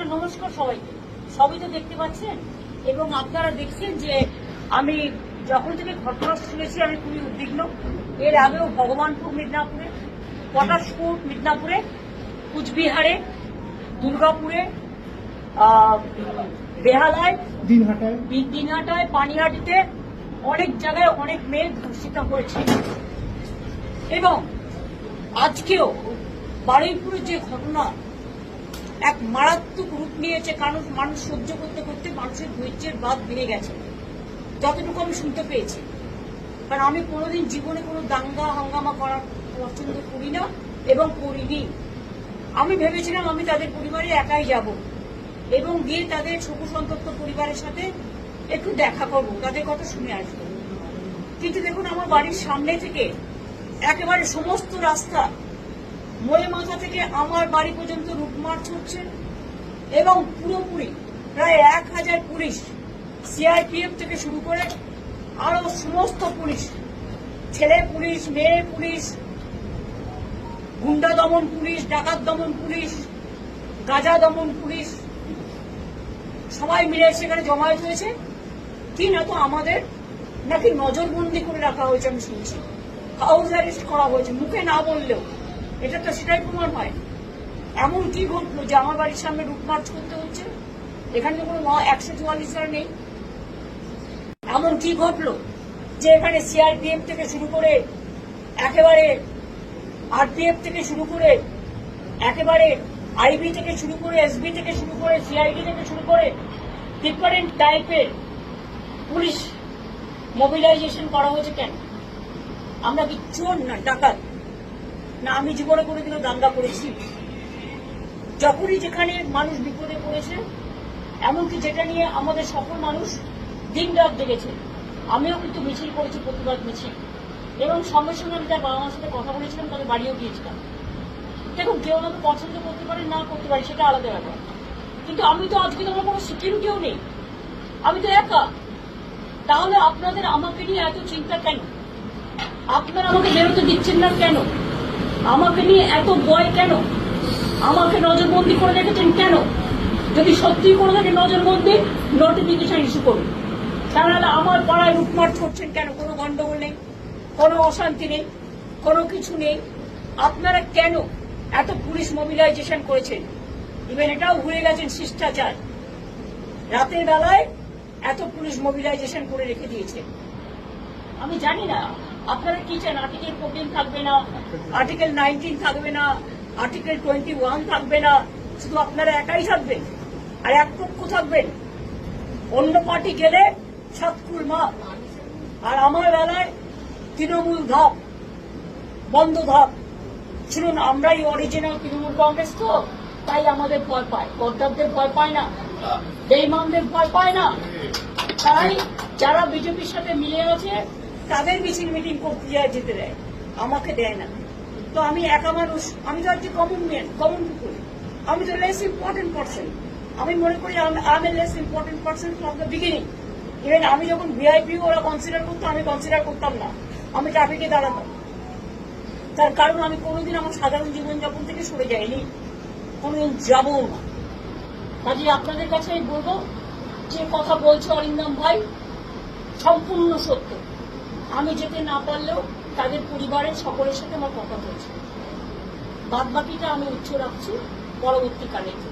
Hello, নমস্কার সবাইকে। সবই তো দেখতে পাচ্ছেন এবং আপনারা দেখছেন যে আমি যখন থেকে ঘটনা শুনেছি আমি খুবই উদ্বিগ্ন। এর আগেও ভগবানপুর মিদনাপুরে, পটাশপুর মিদনাপুরে, কুচবিহারে, দুর্গাপুরে, বেহালায়, দিনহাটায়, পানিহাটিতে অনেক জায়গায় অনেক মেয়ে ধর্ষিত হয়েছে এবং আজকেও বারুইপুরের যে ঘটনা এক মারাত্মক রূপ নিয়েছে। কারণ মানুষ সহ্য করতে করতে মানুষের ধৈর্যের বাঁধ ভেঙে গেছে, যতটুকু আমি শুনতে পেয়েছি। কারণ আমি কোনোদিন জীবনে কোনো দাঙ্গা হাঙ্গামা করার পছন্দ করি না এবং করিনি। আমি ভেবেছিলাম আমি তাদের পরিবারে একাই যাব এবং গিয়ে তাদের শোক সন্তপ্ত পরিবারের সাথে একটু দেখা করবো, তাদের কথা শুনে আসবো। কিন্তু দেখুন, আমার বাড়ির সামনে থেকে একেবারে সমস্ত রাস্তা ময়ে মাথা থেকে আমার বাড়ি পর্যন্ত রুট মার্চ হচ্ছে এবং পুরোপুরি প্রায় 1000 পুলিশ, সিআরপিএফ থেকে শুরু করে আরো সমস্ত পুলিশ, ছেলে পুলিশ, মেয়ে পুলিশ, গুন্ডা দমন পুলিশ, ডাকাত দমন পুলিশ, গাঁজা দমন পুলিশ, সবাই মিলে সেখানে জমায়েত হয়েছে। কি না তো আমাদের নাকি নজরবন্দি করে রাখা হয়েছে, আমি শুনছি হাউস অ্যারেস্ট করা হয়েছে, মুখে না বললেও এটা তো সেটাই প্রমাণ হয়। এমন কি ঘটলো যে আমার বাড়ির সামনে রুট মার্চ করতে হচ্ছে? এখানে তো কোনো 144 নেই। এমন কি ঘটলো যে এখানে সিআরপিএফ থেকে শুরু করে একেবারে আরপিএফ থেকে শুরু করে একেবারে আইবি থেকে শুরু করে এসবি থেকে শুরু করে সিআইডি থেকে শুরু করে ডিফারেন্ট টাইপের পুলিশ মোবিলাইজেশন করা হয়েছে? কেন? আমরা কি চোর না ডাকাত? না আমি জীবনে কোনোদিনও দাঙ্গা করেছি? যখনই যেখানে মানুষ বিপদে পড়েছে, এমনকি যেটা নিয়ে আমাদের সকল মানুষ দিন রাত জেগেছে, আমিও কিন্তু মিছিল করেছি, প্রতিবাদ মিছিল, এবং সঙ্গে সঙ্গে আমি তার বাবা মার সাথে কথা বলেছিলাম, তাদের বাড়িও গিয়েছিলাম। দেখুন, কেউ আমাকে পছন্দ করতে পারে না করতে পারে, সেটা আলাদা ব্যাপার, কিন্তু আমি তো আজকে তোমার কোনো সিকিউরিটিও নেই, আমি তো একা। তাহলে আপনাদের আমাকে নিয়ে এত চিন্তা কেন? আপনারা আমাকে বেরোতে দিচ্ছেন না কেন? আমাকে নিয়ে এত ভয় কেন? আমাকে নজরবন্দি করে রেখেছেন কেন? যদি সত্যি করে থাকে নজরবন্দি, নোটিফিকেশন ইস্যু করুন। তাহলে আমার পাড়ায় লুটমার্চ করছেন কেন? কোনো গন্ডগোল নেই, কোনো অশান্তি নেই, কোনো কিছু নেই। আপনারা কেন এত পুলিশ মোবিলাইজেশন করেছেন? ইভেন এটাও ভুলে গেছেন শিষ্টাচার। রাতের বেলায় এত পুলিশ মোবিলাইজেশন করে রেখে দিয়েছে। আমি জানি না আপনারা কি চান। আর্টিকেল 14 থাকবে না, আর্টিকেল 19 থাকবে না, আর্টিকেল 21 থাকবে না, শুধু আপনারা একাই থাকবেন আর এক পক্ষ থাকবেন। অন্য পার্টি গেলে সাতকুল মা, আর আমার বেলায় তৃণমূল ধাপ, বন্ধ ধাপ। শুনুন, আমরাই অরিজিনাল তৃণমূল কংগ্রেস, তো তাই আমাদের ভয় পায়। গদ্দারদের ভয় পায় না, বেঈমানদের ভয় পায় না। তাই যারা বিজেপির সাথে মিলে আছে তাদের মিছিল মিটিং করতে যায়, যেতে দেয়, আমাকে দেয় না। তো আমি একা মানুষ, আমি তো আজকে কমন ম্যান, কমন পিপুল, আমি তো লেস ইম্পর্টেন্ট পার্সন। আমি মনে করি আমি less important person from the beginning. Even আমি যখন ভিআইপি ওরা কনসিডার করতো, আমি কনসিডার করতাম না, আমি ট্রাফিকে দাঁড়াতাম। তার কারণ আমি কোনোদিন আমার সাধারণ জীবনযাপন থেকে সরে যাইনি, কোনোদিন যাবও না। কাজে আপনাদের কাছে আমি বলবো, যে কথা বলছে অরিন্দম ভাই সম্পূর্ণ সত্য। আমি যেতে না পারলেও তাদের পরিবারের সকলের সাথে আমার কথা হয়েছে। বাদ বাকিটা আমি উচ্চ রাখছি পরবর্তীকালে।